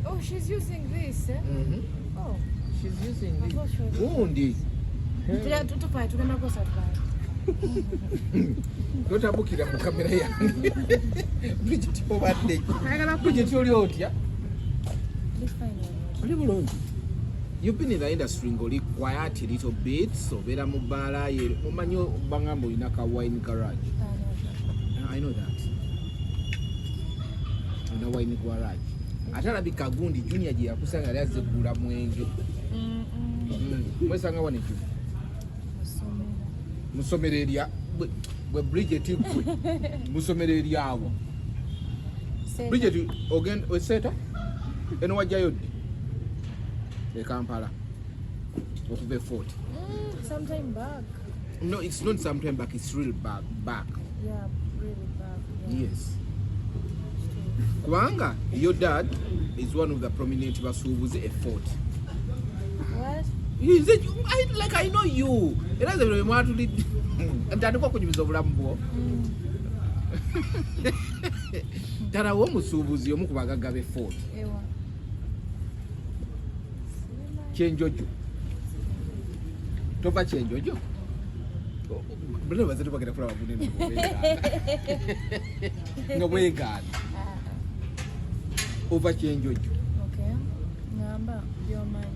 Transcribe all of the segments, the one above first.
Oh, she's using this. Eh? Oh, she's using this. Gundi. Totabukira ku kamera yange. Bridget obadde. Bridget oli otya? Oli bulungi. You've been in the industry ngoli quiet a little bit, so bera mu bala ye mumanyo bangambo inaka wine garage. I know that. Na wine garage. Atalabika Gundi Junior je yakusanga ali azegula mwenge. Mwesanga wane ki? Musomere erya bwe Bridget bwe. Musomere eryawo. Bridget again weseta? Eno wajjayo ddi? E Kampala. Okuve 40. Sometime back. No, it's not sometime back, it's real back. Yeah, really back. Yeah. Yes. Kubanga, your dad is one of the prominent basubuzi at 40. What? He said, I know you. It doesn't really matter to the. And that's what you of Rambo. Tara womusubuzi omukubaga gabe 40. Ewa. Change Jojo. Topa change Jojo. Bro, was it about flower? No way, God. Over change Jojo. Okay. Number your mind.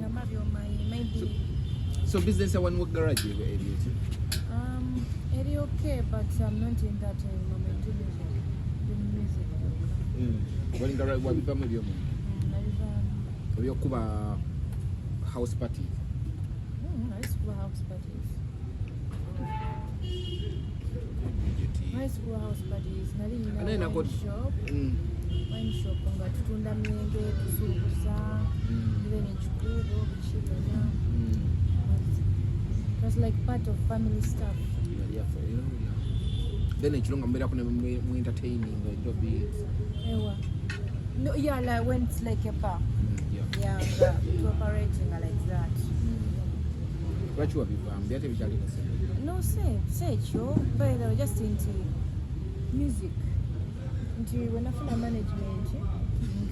Number your mind. Maybe. So business I want work garage area. It's okay, but I'm not in that moment. What in garage? What become of your mom? Your Kuba house party. Nice house parties. Nice house parties. And then I got shop. Wine shop. Nga tutunda mienge, tusubuza, even chikubo, chikana. It was like part of family stuff. Then it's long made up when entertaining job is. No, yeah, like when it's like a bar. Yeah, to operating like that. What you have No, say you, but just into music. Into when I feel management,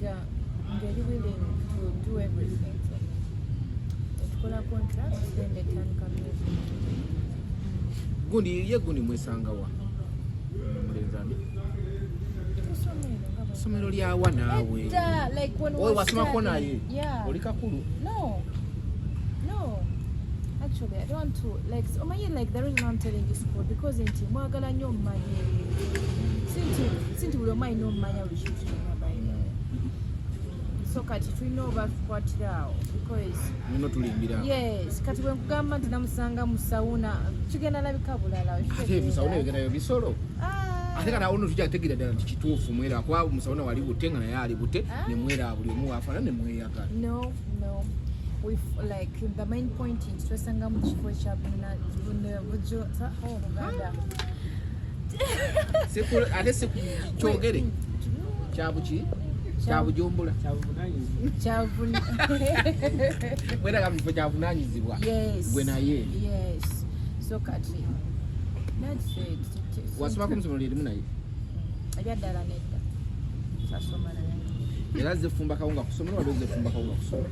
I'm very willing to do everything. If you have contracts, then they can come in. Gundi, Gundi Mwesangawa. Somero lyawa naawe. Like when we wasomako naye. Yeah. Oli kakulu? No. Actually, I don't want to. Like, like the reason I'm telling you school because inti mwagala nnyo mmanye. Sinti buli omanyi n'omumanya buli kintu kyonna by the way. So kati tulina obakwatirawo because muno tulimbira. Yes, kati bwe nkugamba nti namusanga mu sawuna kigenda labika bulala. Ate mu sawuna yogenda bisolo. Ate kana ono tujja tegira ddala nti kituufu mwera kwa musawuna wali butenga naye ali bute ne mwera buli omu afana ne mweyagala. No. We like the main point is twesanga mu kifo kya bujo Uganda. Sekulu ate kyogere kyabuki kyabujumbula kyavuna mwera kamufo kyavunanyizibwa gwe naye. Yes, so kati that's it. Wasoma ku musomero limu naye ajaddala nedda sasoma naye era zefumba kawunga kusomero wali zefumba kawunga kusomero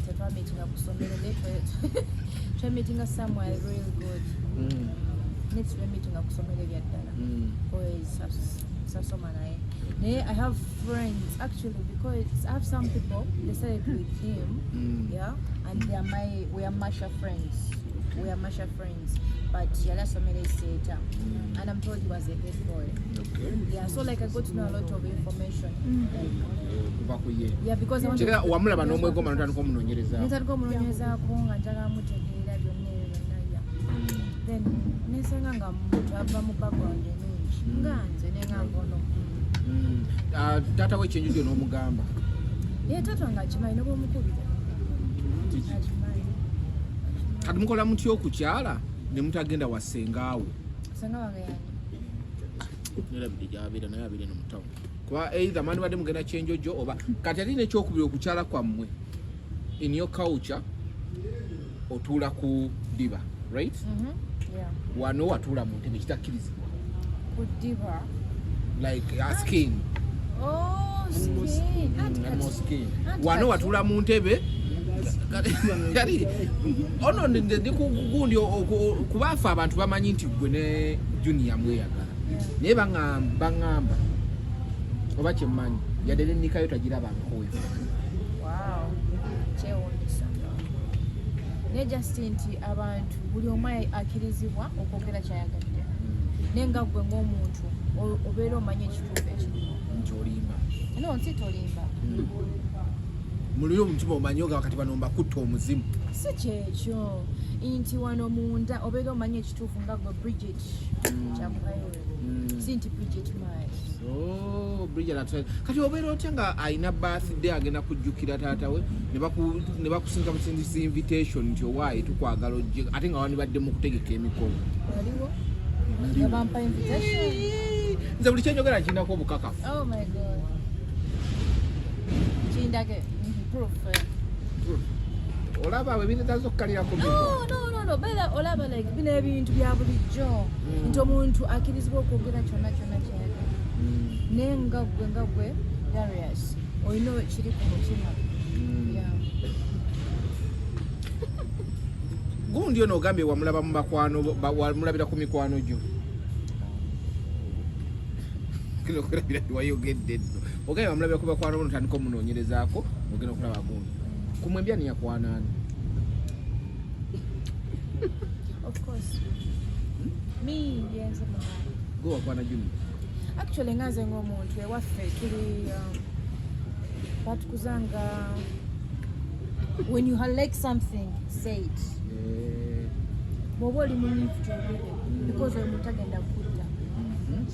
tetwameetinga kusomero twemeetinga somewhere real good. Next twemeetinga kusomero ebyaddala sasoma naye. I have friends actually because I have some people they started with him, and we are Masha friends. But Yala Somele Seta, and I'm told he was a head boy. Okay. Yeah, so like I got to know a lot of information. Yeah, because I want to. Then nesanga muntu ava mu background enungi nganze nengambo no. Tata we chenjujo n'omugamba. Tata nga kimanyi n'obwomukubira. Kati mukola mutya okukyala ne mutagenda wasengaawo. Senga wange yani. Nera bijabira naye abire no mutawo. Kwa either mani bade mugenda chenjojo oba kati ali ne kyokubira okukyala kwammwe. In your culture otula ku diba, right? Yeah. Wano watuula mu ntebe kitakkirizibwa. Kudiba. Like skin. Oh, skin. Animal skin. Wano watuula mu ntebe. Kali ono ndi kugundi kubaafa abantu bamanyi nti gwe ne Junior mweyagala. Naye bangamba oba kyemmanyi yadde n'ennikayo tagiraba nkowe. Wow. Kyewuunyisa. Naye just nti abantu buli omu akkirizibwa okwogera ky'ayagadde. Naye nga ggwe ng'omuntu obeera omanya ekituufu ekirimu. Nti olimba. No, nsi tolimba. Muliro omutima omanyi nga wakati bano mbakutta omuzimu. Si kyekyo nti wano munda obeera omanya ekituufu nga gwe Bridget kyakubayiwe. Si nti Bridget Miles. Oh, Bridget kati obeera otya nga alina birthday agenda kujjukira taata we ne bakusinga busindisa invitation nti owaayi tukwagala ojje ate nga wanibadde mu kutegeka emikolo. Waliwo? Nga bampa invitation? Nze buli kyenjogera kirinaku obukakafu. Oh my God. Kindage. Proof. Olaba we binetazo okkalirako biko. No. Beera olaba like bino ebintu bya bulijjo. Nti omuntu akkirizibwa okwogera kyonna ky'ayagala. Naye nga gwe Darius olina ekiri ku mutima. Gundi ono ogambye wamulaba mu bakwano wamulabira ku mikwano gyo. Kino kulabira wayogedde nno. Ogambye wamulabira ku bakwano bono tandika omunoonyerezaako ogenda okulaba gundi. Kumwembya ni yakwanani. Of course. Me, yes. Go wakwana Junior. Actually ngaze ng'omuntu ewaffe tuli batukuzanga when you like something say it. Bw'oba oli munyiivu kyogere because oyo muntu agenda kudda.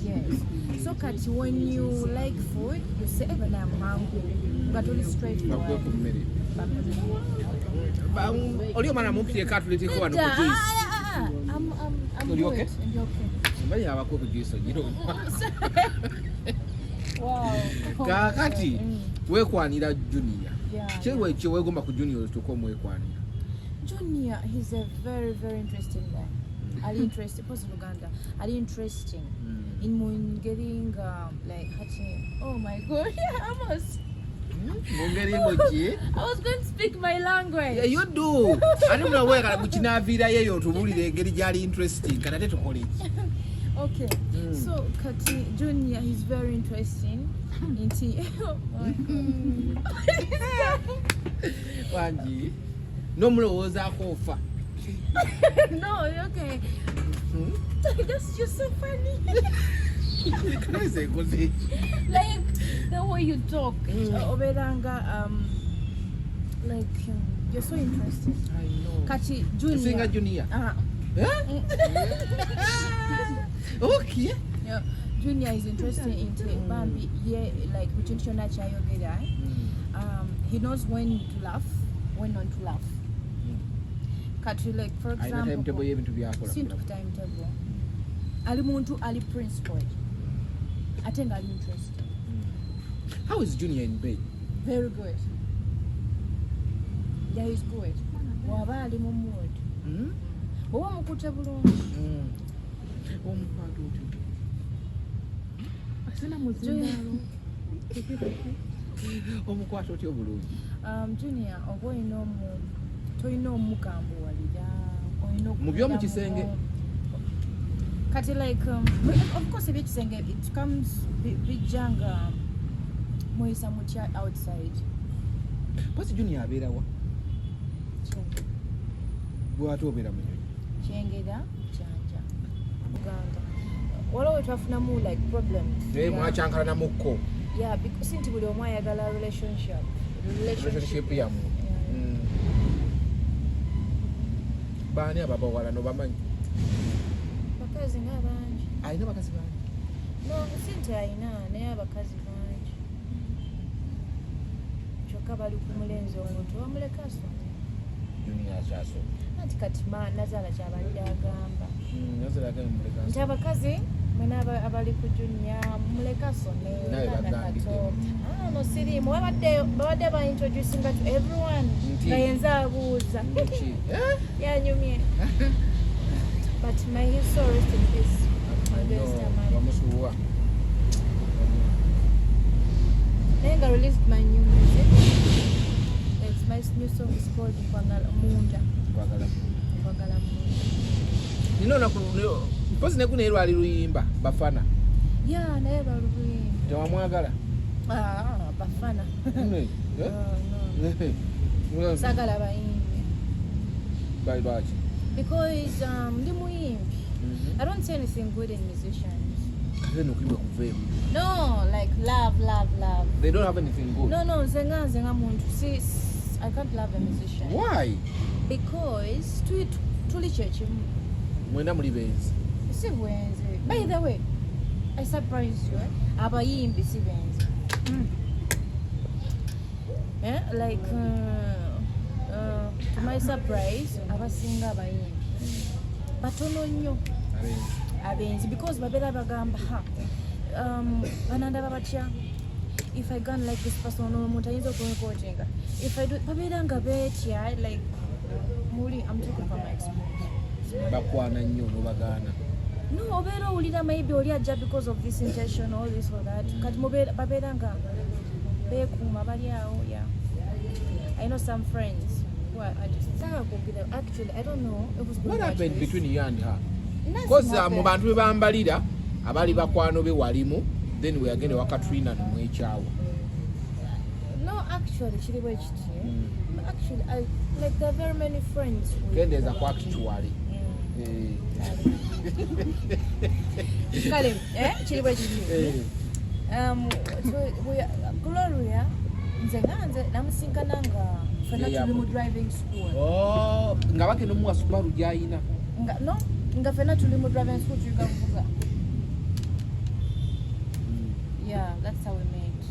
Yes. So kati when you like food you say even I'm hungry. Nga tuli straight forward. Oli omwana mumpire katuliteko wano ku juice. I'm Are you okay? good. You're okay. Mbali abako ku juice ogiro. Wow. Kakati wekwanira Junior. Yeah. Kye wegomba ku Junior tuko mwekwanira. Junior, he's a very, very interesting guy. Ali interesting, post Uganda. Ali interesting. In getting like oh my God, almost. I was going to speak my language. Yeah, you do. I don't know where mukinavira yeyo tubulire engeri gyali interesting. Kana tetokole. Okay. So Kati Junior, he's very interesting. Wanji. No mulowooza akofa. No, okay. That's just so funny. Like the way you talk, Oberanga, like you're so interesting. I know. Kati Junior. Singer Junior. Okay. Yeah. Junior is interested in Bambi. Yeah, like between Shona Chayogeda. He knows when to laugh, when not to laugh. Kati like for example. Timetable even to be timetable. Ali muntu ali principled. I think I'm interested. How is Junior in bed? Very good. Yeah, he's good. Waba ali mu mood. Owa mukuta bulungi. Omukwano otyo. Asina muzindalo. Omukwato otyo bulungi. Junior, oba tolina omukambuwalira. Mu by'omu kisenge. Kati like of course ebikisenge it comes bijanga moyisa mutya outside. Posi Junior abeera wa? Bw'ate obeera mu Kyengera kyanja. Uganda. Waliwo wetwafunamu like problems. Mwakyankala na mukko. Yeah, because nti buli omu ayagala relationship yamu. Baani ababawala nobamanyi? Bakazi nga bangi. Alina bakazi bangi? No, si nti alina naye abakazi bangi. Kyokka bali ku mulenzi omuntu bamuleka asome. Junior akyasoma. Anti kati Nazaala kyabalira agamba. Nazaala agamba muleka asome. Nti abakazi mwena abali ku Junior muleka asome. No siriimu. Babadde baintroducing to everyone. Nga yenza abuuza. Yanyumye. But May his soul rest in peace. Bamusuwa. Then I released my new music. It's my new song is called Munda. Kwagala. Kwagala Munda. Nino mpozi nekuna erwali luyimba bafana. Yeah, naye baluyimba. Tewamwagala? Bafana. No. Sagala bayimbi. Bali lwaki? Because ndi muyimbi. I don't say anything good in musicians. No, like love. They don't have anything good. No, zenga muntu. See, I can't love a musician. Why? Because tuli church. Mwenda muli benzi. Si bwenzi. By the way, I surprise you. Abayimbi si benzi. Yeah, like to my surprise, abasinga abayimbi. Batono nnyo. Abenzi because babera bagamba bananda babatya. If I gun like this person omuntu ayinza okukotinga. If I do babera nga betya like muli I'm talking from my experience. Bakwana nnyo nobagaana. No, obera ulira maybe oli ajja because of this intention or this or that. Kati babera nga bekuma bali awo yeah. I know some friends who are actually I don't know it was what happened between you and her? Because mu bantu be bambalira abali bakwano be walimu then we agende wakatrina nomwekyawo. No, actually chiri bwe kiti. Actually I like there are very many friends kendeza kwa actually kale chiri bwe kiti. Gloria nze namusinkana nga fena tuli mu driving school. Nga bakeno muwa Subaru gyayina. Nga fena tuli mu driving school tuyiga kuvuga. Yeah, that's how we met.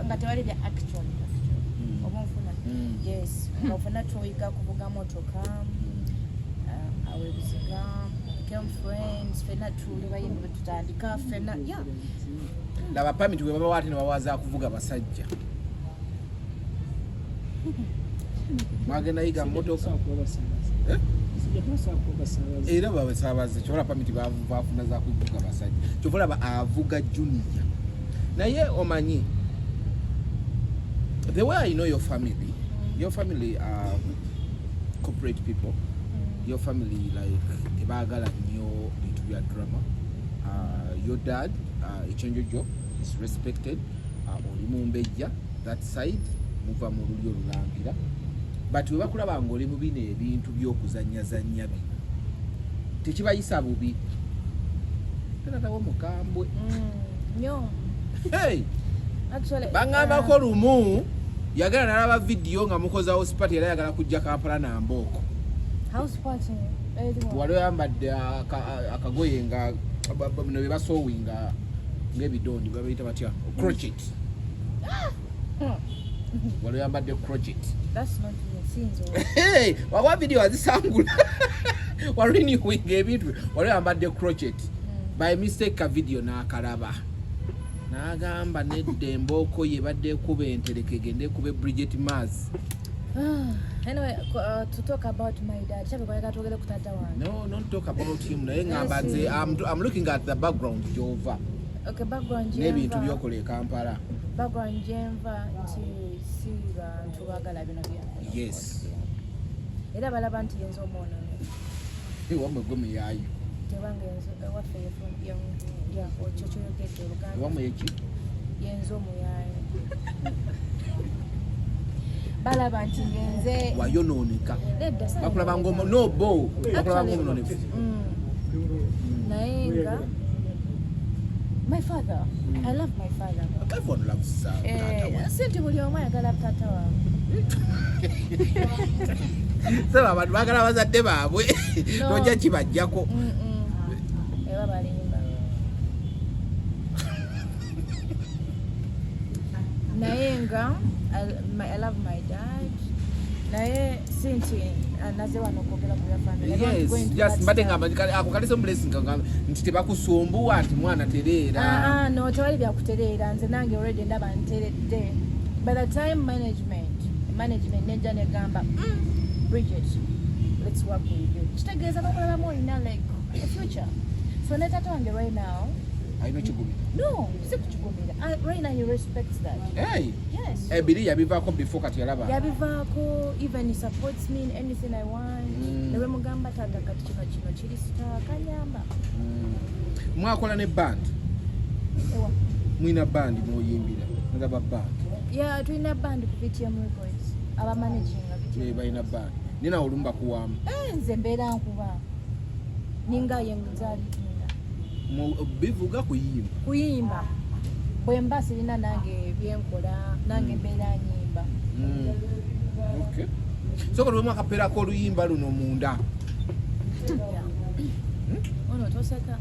Nga tewali bya actually. Omunfuna. Yes, nga fena tuyiga kuvuga motoka. Awebuziga. Became friends. Fena tuli bayimbi tutandika fena. Yeah. Laba pamiti we baba wati nabawaza kuvuga basajja. Magena yiga motoka. Era babasabaze chola pamiti bafuna za kuvuga basajja. Chovola ba avuga junior. Naye omanyi the way I know your family are corporate people. Your family like ebagala nnyo bintu bya drama. Your dad echenjo job is respected. Oli mumbejja that side muva mu lulyo lulangira. But we bakulaba ngoli mu bino ebintu by'okuzannyazannya bino tekibayisa bubi tenatawo mukambwe Nyo. Hey, Actually bangambako lumu yagala nalaba video nga mukoza house party era yagala kujja Kampala na Mboko. House party. Wali oyambadde akagoye nga bino bye basowinga ng'ebidondi babiyita batya crochet. Wali oyambadde crochet. That's not the scenes. Hey, wagwa video azisangula. Wali winga ebintu wali oyambadde crochet. By mistake ka video n'akalaba. N'agamba nedde Mboko ye badde kuba entereke gende kube Bridget Mars. Anyway, to talk about my dad. No, don't talk about him. I'm looking at the background Jova. Okay, background Jova. Maybe to your colleague Kampala. Background Jova to see to Bagala. Yes. Era balaba nti yenzo omono. Wamwe gome yayo. Tebanga yenzo what for your yeah, or chocho yogete Uganda. Wamwe yeki? Yenzo muyayo. Balaba nti yenze wayononeka. Bakulaba ngomo no bo. Bakulaba ngomo nonefu. Nayenga my father. I love my father. Everyone loves tata. Sente buli omu ayagala tata wange. Saba abantu bagala bazadde baabwe. Tojja kibajjako. Ewa balimba. Nayenga I love my dad. Naye sinti naze wano kwogera ku ya family. Yes, just mbatenga akukaliso blessing ngamba nti tebakusumbuwa ati mwana tereera. No tewali bya kutereera nze nange already ndaba nteredde. By the time management nejja negamba Bridget let's work with you. Kitegeeza bakulaba olina like a future. So ne taata wange right now, alina kigumira. no, si kukigumira. Right now he respects that. Hey. Yes. Ebiri yabivaako before kati yalaba. Yabivaako, even he supports me in anything I want. Ne bwe mugamba taata kati kino kiri star kanyamba. Mwakola ne band. Ewa. Mwina band mwoyimbira. Ndaba band. Yeah, tulina band ku VTM Records. Aba managing VTM. Balina band. Nina olumba kuwamu. Nze mbeera nkuba. Ninga yenzaali bivuga kuyimba bwe mba sirina nange byenkola nange mbeera nyimba. Okay. So ko lwemu akaperako oluyimba luno munda. Ono toseka.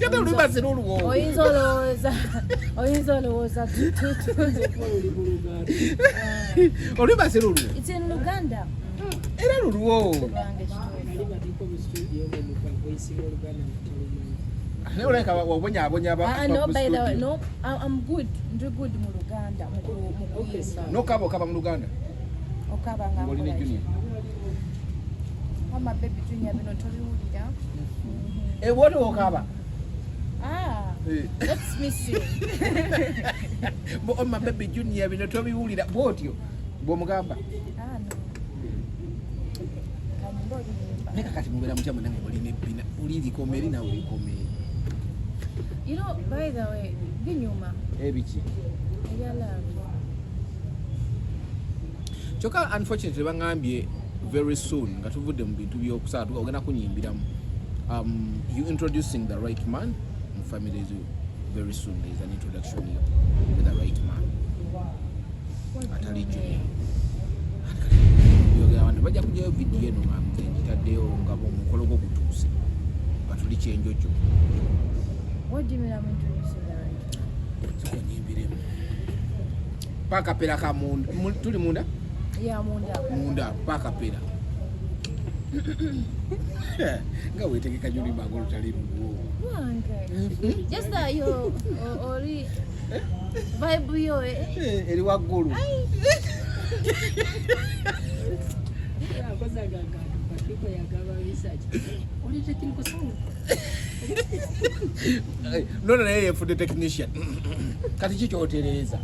Kata oluyimba zino oluwo. Oyinza olowooza oluyimba zino oluwo. It's in Luganda. Era luluwo. No, like wabonya no, by the way, no, I'm good. I'm good mu Luganda. No kaba mu Luganda. Okaba nga Molini Junior. Mama baby Junior bino tobiwulira. What okaba? Let's miss you. But my baby Junior bino tobiwulira bwotyo. Bwomugamba. No. Neka kati mubera mutama nange molini bina. Uliri komeri na uli komeri. You know, by the way, binyuma. Ebiki. Choka unfortunately bangambye very soon nga tuvudde mu bintu by'okusatu ogenda kunyimbiramu. You introducing the right man in family very soon. There is an introduction here with the right man. Atali Junior. Abantu bajja kujjayo video eno nga nzitaddeyo nga omukolo gwo gutuuse. Batuli kyenjojo. What do you mean I'm introducing the right? Nyimbiremu. Paka pera ka munda. Tuli munda? Yeah, munda. Munda, paka pera. Nga wetegeka juli bagolo tali ruwo. Just that you ori vibe yo eri waggulu. No, naye for the technician. Kati kicho otereza.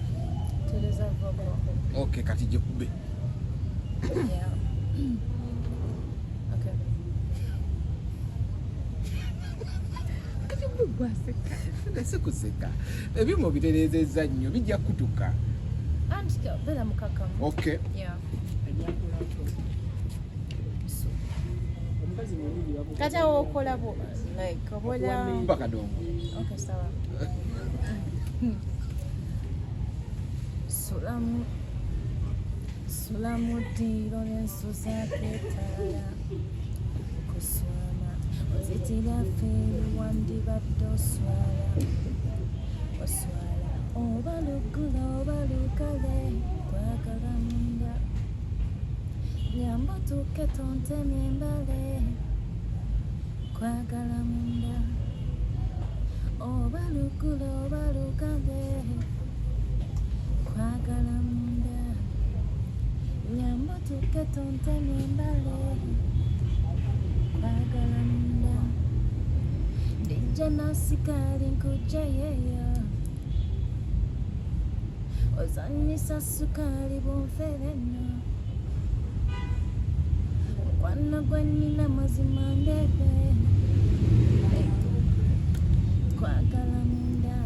Tereza vogo. Okay, kati jikube. Yeah. Okay. Kati bugwaseka. Nasikuseka. Ebimo biterezeza nnyo bijja kutuka. And still, bela mukaka. Okay. Yeah. Kata wokola bo like obola Mpaka dongo. Okay, sawa. Sulamu tiro nensusa ketala kuswana ozitira fe wandi badoswala oswala obalukale kwagala munda nyamba tuke tonte mimbale kwagala munda obalukale kwagala munda nyamba tuke tonte mimbale kwagala munda ndija nasikali nkujayeyo ozanyisa sukali bunfereno kwana gwanina mazima ndebe kwagala munda.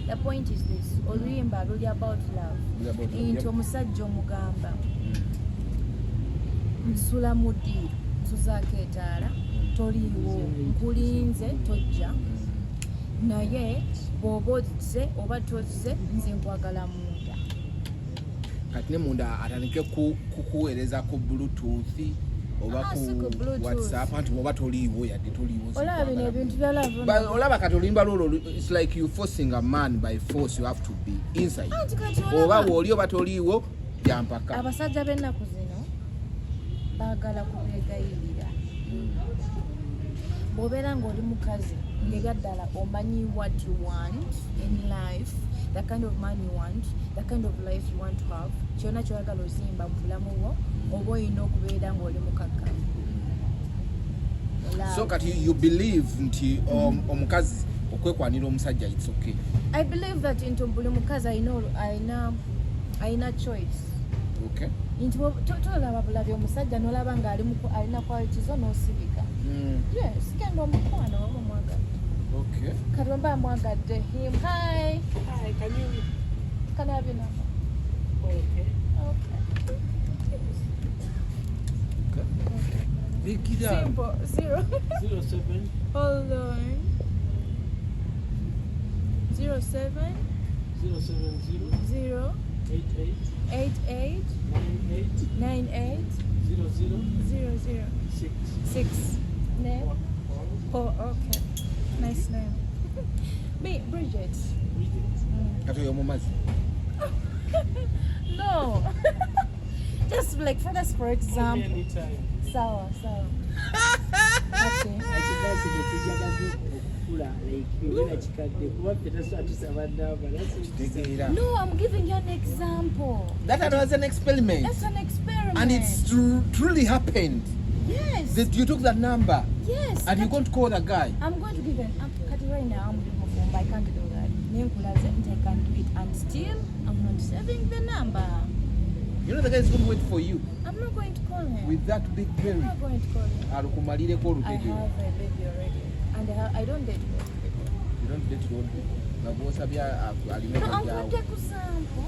The point is this, oluyimba luli about love. Inti omusajja omugamba nsula muddi nsuzaako etaala toliiwo nkulinze tojja naye bw'oba ozze oba tozze nze nkwagala munda. Kati ne munda atandike kukuweereza ku bluetooth oba ku WhatsApp anti oba toliiwo yadde toliiwo. Olaba bino ebintu bya love. Olaba kati oluyimba lwolwo it's like you forcing a man by force. You have to be inside. Oba woli oba toliiwo jampaka. Abasajja b'ennaku zino baagala kubeegayirira. Bw'obeera ng'oli mukazi ng'ega ddala omanyi what you want in life, the kind of man you want, the kind of life you want to have, kyonna ky'oyagala ozimba mu bulamu bwo oba olina okubeera ng'oli mukakkamu. So kati you believe nti omukazi okwekwanira omusajja it's okay? I believe that nti buli mukazi alina choice. Okay. Nti tolaba bulabi omusajja n'olaba ng'alina quality zo n'osibika. Yes, genda omukwana oba omwagadde. Okay. Kati mba mwagadde him. Hi, can I have your number? Okay. Big it up. Simple. 07. Hold on. 07 0 88 98 00 6. Name? Oh, okay. Nice name. Me, Bridget. Kati oyo mumazi. No. Just like for example. Sawa. Okay. No, I'm giving you an example. That was an experiment. That's an experiment. And it's truly happened. Yes. That you took that number. Yes. And you're going to call the guy. I'm going to give it. Right now, I'm doing my phone, but I can't do that. I can't do it. And still, I'm not saving the number. You know the guy is going to wait for you. I'm not going to call him. With that big berry. I'm not going to call him. I have a baby already. And I don't date old people. You don't date old people? No, I'm going to take example.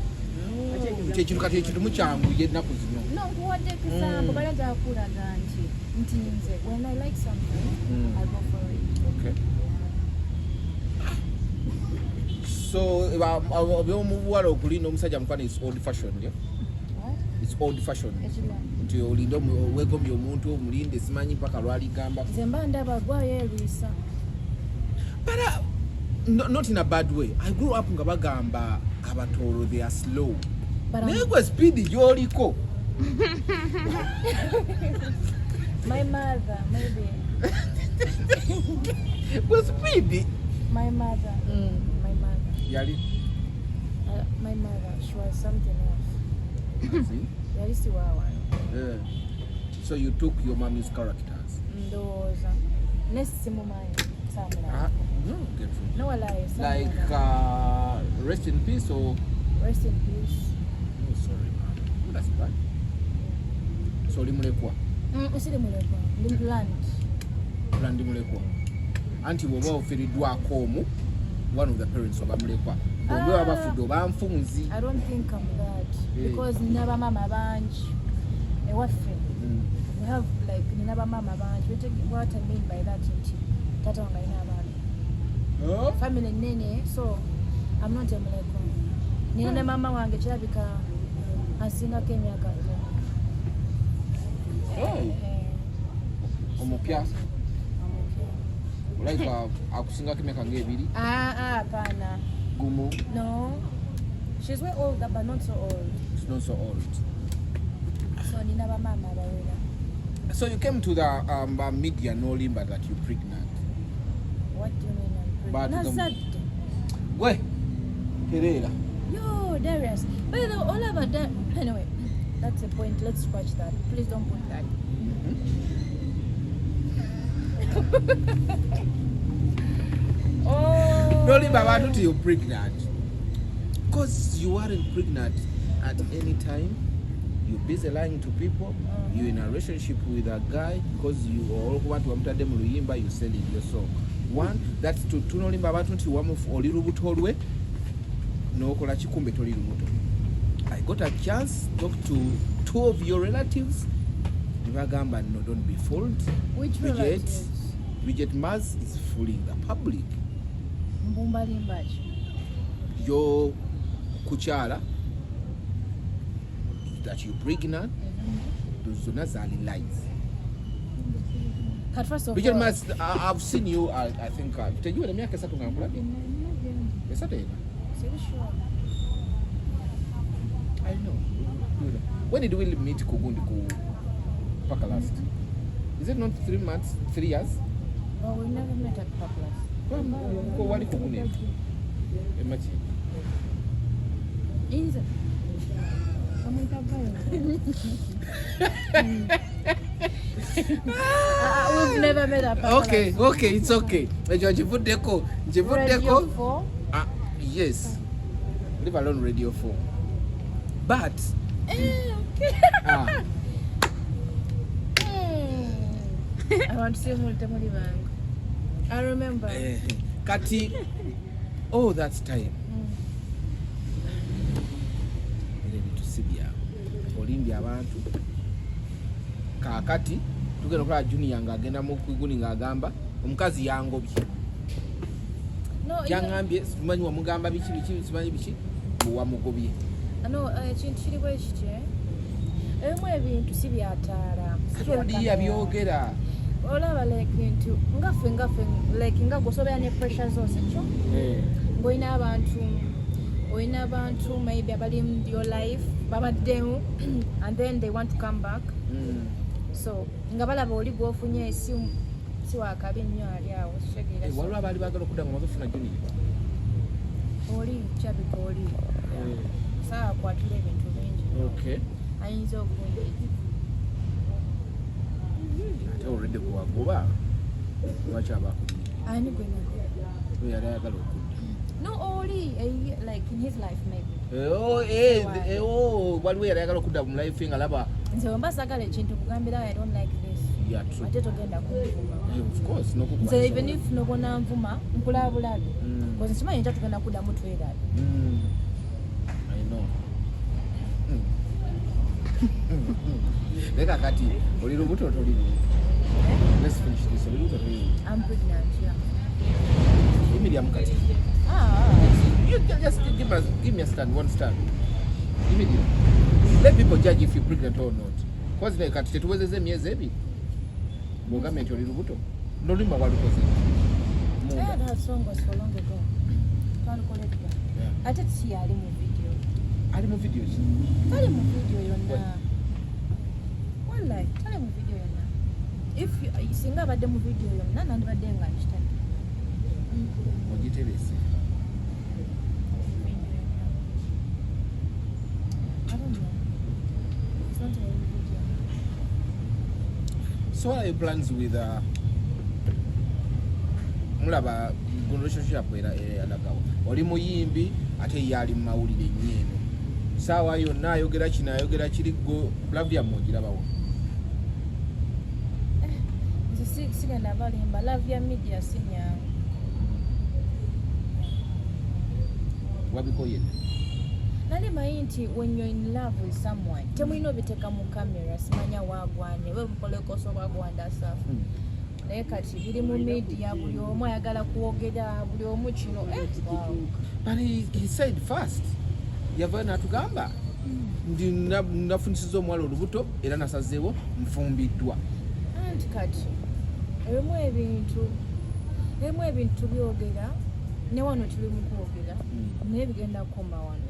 Ekintu kati ekintu mukyanguye ennaku zino. No, nkuwadde example. Bala njagala kulaga nti nze when I like something, I go for it. Okay. So obyomubuwala okulinda omusajja mukwana is old fashioned, yeah? What? It's old fashioned. Ekirala. Nti olinde weegomye omuntu omulinde simanyi mpaka lwaligamba. Nze mba ndaba gwayo erwisa. But not in a bad way. I grew up nga bagamba abatoolo they are slow. Naye gwe speed gy'oliko. My mother, maybe. Gwe speed. My mother. Yali. My mother, she was something else. See? Yali siwawa. Yeah. So you took your mommy's characters. Ndowooza. Nesimumanyi. No, get through. No, lie. Like rest in peace or? Rest in peace. Oh, sorry, man. Oh, that's bad. So limulekwa. Usiri mulekwa. Limplant. Plandi mulekwa. Anti bw'oba ofiriddwako omu, one of the parents oba mulekwa. Bw'oba abafudde oba nfunzi. I don't think I'm that. Because nina bamama bangi. Ewaffe. We have like nina bamama bangi. What I mean by that nti tata wange alina abaana. Family nene, so I'm not a mulekwa. Nina ne mama wange kirabika asingako emyaka 10. Omupya. Like akusingako emyaka ng'ebiri. Hapana. Gumu. No. She's way older but not so old. She's not so old. So nina bamama abawera. So you came to the media nolimba that you're pregnant. What do you mean I'm pregnant? Nazadde. Gwe. Kerera. Yo, Darius. By the way, all about that. Anyway, that's the point. Let's scratch that. Please don't put that. Oh. Nolimba abantu till you're pregnant. Because you weren't pregnant at any time. You're busy lying to people. You're in a relationship with a guy because you all want to amtade mu luyimba, you selling your song. One, that's to nolimba abantu nti wamu oli lubuto lwe n'okola kikumbe toli lubuto. I got a chance to talk to 2 of your relatives. Nibagamba no, don't be fooled. Which relatives? Bridget Mars is fooling the public. Mbumba limbachi. Your kuchala that you're pregnant, those zona zali lies. First of Bridget all, Mars, I've seen you. I think tell you the miaka esatu ngakula. Esatu ena. Sure. I know. When did we meet Kugundi Paka last? Is it not 3 months, 3 years? Well, we never met at Papalas. Ko wali Kugundi. Emachi. Inza. Kamu itabayo. We've never met a papa. Okay, it's okay. Radio 4. Yes. Leave alone Radio 4. But Okay. I want to see Multimuli Bank. I remember. Kati, oh, that's time. Tusibya. Olimbya abantu. Kakati, tugenda okola junior nga agenda mu kwiguni nga agamba omukazi yangobye. No, Yangambye simanyi wamugamba biki simanyi biki wamugobye. No, ekintu kiri bwe kiti. Ebimu ebintu si byataala. Odi yabyogera. Olaba like into ngaffe like nga gosobera ne pressure zose kyo. Ngoina abantu maybe abali in your life babaddemu and then they want to come back. So nga balaba oli gwofunye si wakabi nnyo ali awo kitegeera. Waliwo abali baagala okudda mu mazofuna junior. Oli kyabika oli. Saa kwatula ebintu bingi. Okay. Ayinza okulungi. Ate already kuwagoba. Lwaki abakudde? Ani gwe nako? Yali ayagala okudda. No, Oli, like in his life maybe. Waliwo yali ayagala okudda mu life nga laba. Nze wemba sagala ekintu kugambira I don't like this. Yeah, true. Ate togenda kunvuma. Of course, Nze even if nobona nvuma nkulabulabi. Because nsimanyi nja tugenda kuddamu twerabi. I know. Leka kati, oli lubuto toli lubuto. Let's finish this. Oli lubuto toli lubuto. I'm pregnant, yeah. Immediately kati. You just give me a stand, one stand. Immediately. Let people judge if you're pregnant or not. Because like kati tetuwezeze myezi ebiri. Bwogambye nti oli lubuto. Nolimba walukoze. I had that song was for long ago. Can't call it that. Yeah. Ate si ali mu video. Ali mu video ki? Ali mu video yonna. Wallahi, ali mu video yonna. If you singa abadde mu video yonna nandibadde nga nkitadde. Ogiterese. I don't know. It's not a video. So what are your plans with mulaba relationship era alagawo oli muyimbi ate yali mu mawulire nnyo saawa yonna ayogera kino ayogera kiri go love ya mugirabawo nze sigenda balimba love ya media sinyangu wabikoye nali mayi nti when you're in love with someone temulina obiteeka mu camera simanya wagwane we mukoleko soba gwanda safu naye kati biri mu media buli omu ayagala kuwogera buli omu kino wow. But he said first yava natugamba ndi nafunisiza omuwala olubuto era nasazeewo nfumbiddwa anti kati ebimu ebintu byogera ne wano tuli mu kwogera naye bigenda kukoma wano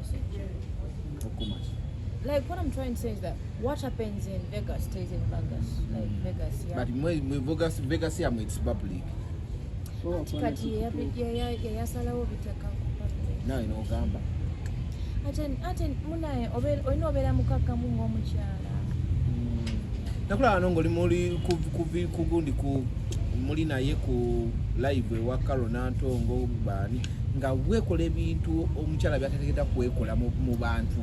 like what I'm trying to say is that what happens in Vegas stays in Vegas, like Vegas, yeah. But Vegas here it's public. Kati yasalawo biteka public. Nawe n'ogamba. Ate munaye olina obeera mukakkamu ng'omukyala. Nakulaba n'ongoli muli ku gundi ku muli naye ku live ewa Karo Nantongo baani nga weekola ebintu omukyala byatategeta kwekola mu bantu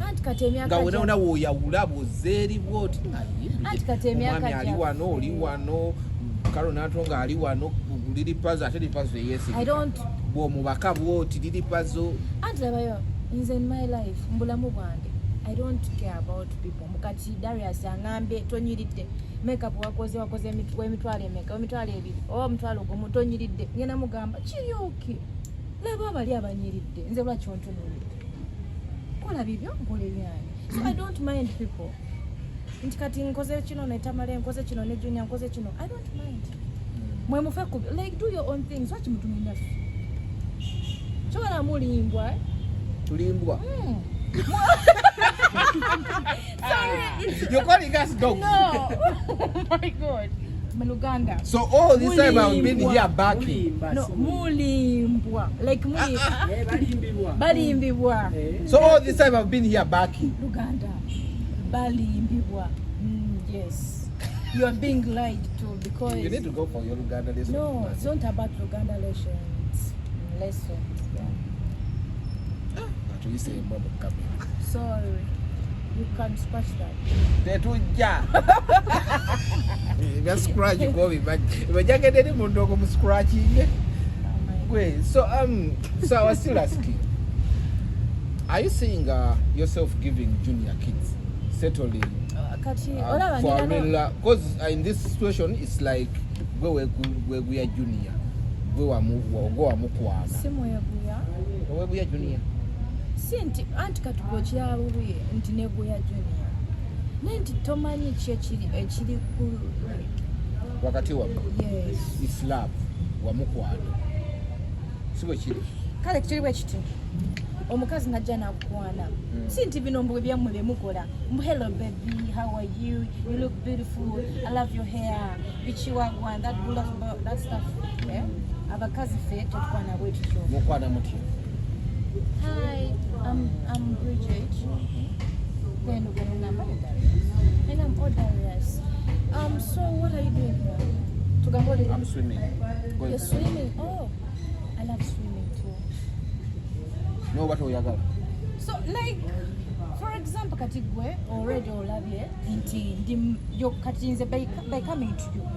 nga wenaona woyawula bozeeri bwoti omwami ali wano oli wano Karo Nantongo ali wano liri pazo ate liri pazo yesi bw'omubaka bwoti liri pazo anti labayo nze in my life mbulamu bwange I don't care about people mukati Darius angambye tonyiridde makeup wakoze emitwalo emeka emitwalo ebiri omutwalo gumu tonyiridde ngena mugamba kiryoki laba abali abanyiridde nze lwaki ontunuulidde kola bibyo nkola ebyange so I don't mind people nti kati nkoze kino netamale nkoze kino ne junior nkoze kino I don't mind mwe mufe like do your own things lwaki mutumina chola mulimbwa tulimbwa sorry you're calling us dogs no oh my god Maluganda. So all this time I've been here backing. No, mulimbwa. Like balimbibwa. So all this time I've been here backing. Luganda. Balimbibwa. Yes. You are being lied to because You need to go for your Uganda lesson. no, it's not about Uganda lessons. Yeah. But we say Bobo coming. Sorry. You can scratch that. Tetujja. Bya scratch go bajagedde mundu ogo mu scratching. Wait, so I was still asking. Are you seeing yourself giving junior kids settling Kati for because in this situation it's like we are junior. We wa mukwana. We are junior. Sinti anti katugo kyabubi nti neguya junior. Nenti tomanyi ekiri ku Wakati wa yes. It's love wa mukwano. Siwe kiri. Kale kiri bwe kiti. Omukazi najja nakwana. Sinti bino mbwe byammwe bemukola. Hello baby, how are you? You look beautiful. I love your hair. Bichiwagwa that stuff. Yeah. Abakazi fe tukwana bwe tutyo. Mukwana mutyo. Hi, I'm Bridget. Then we're going to and I'm Darius. So what are you doing here? I'm swimming. You're swimming? Oh, I love swimming too. No, what oyagala? So like, for example, kati gwe already olabye nti yo kati nze by coming to you.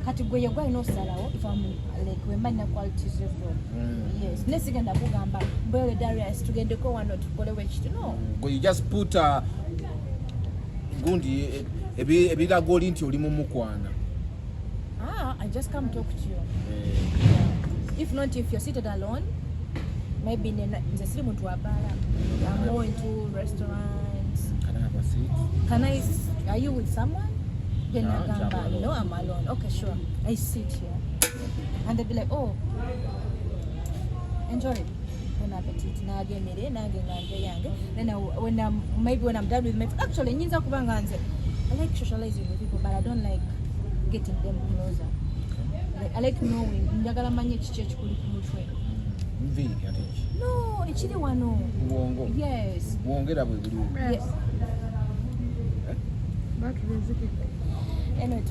Kati gwe yagwa inosalawo if I'm like wemanya qualities of you. Yes. Nesigenda kugamba mbele Darius tugendeko wano tukole wekiti no. You just put gundi ebiragoli nti oli mu mukwana. I just come talk to you. If not, if you're seated alone, maybe in the city muntu wabala. I'm going to restaurants. Can I have a seat? Are you with someone? Then No, I'm alone. Okay, sure. I sit here. And they'll be like, oh, enjoy it. Bon appetit. Then when I'm done with my food, actually, I like socializing with people, but I don't like getting them closer. Like, I like knowing. No, it's really one. Yes. Yes. Anyway,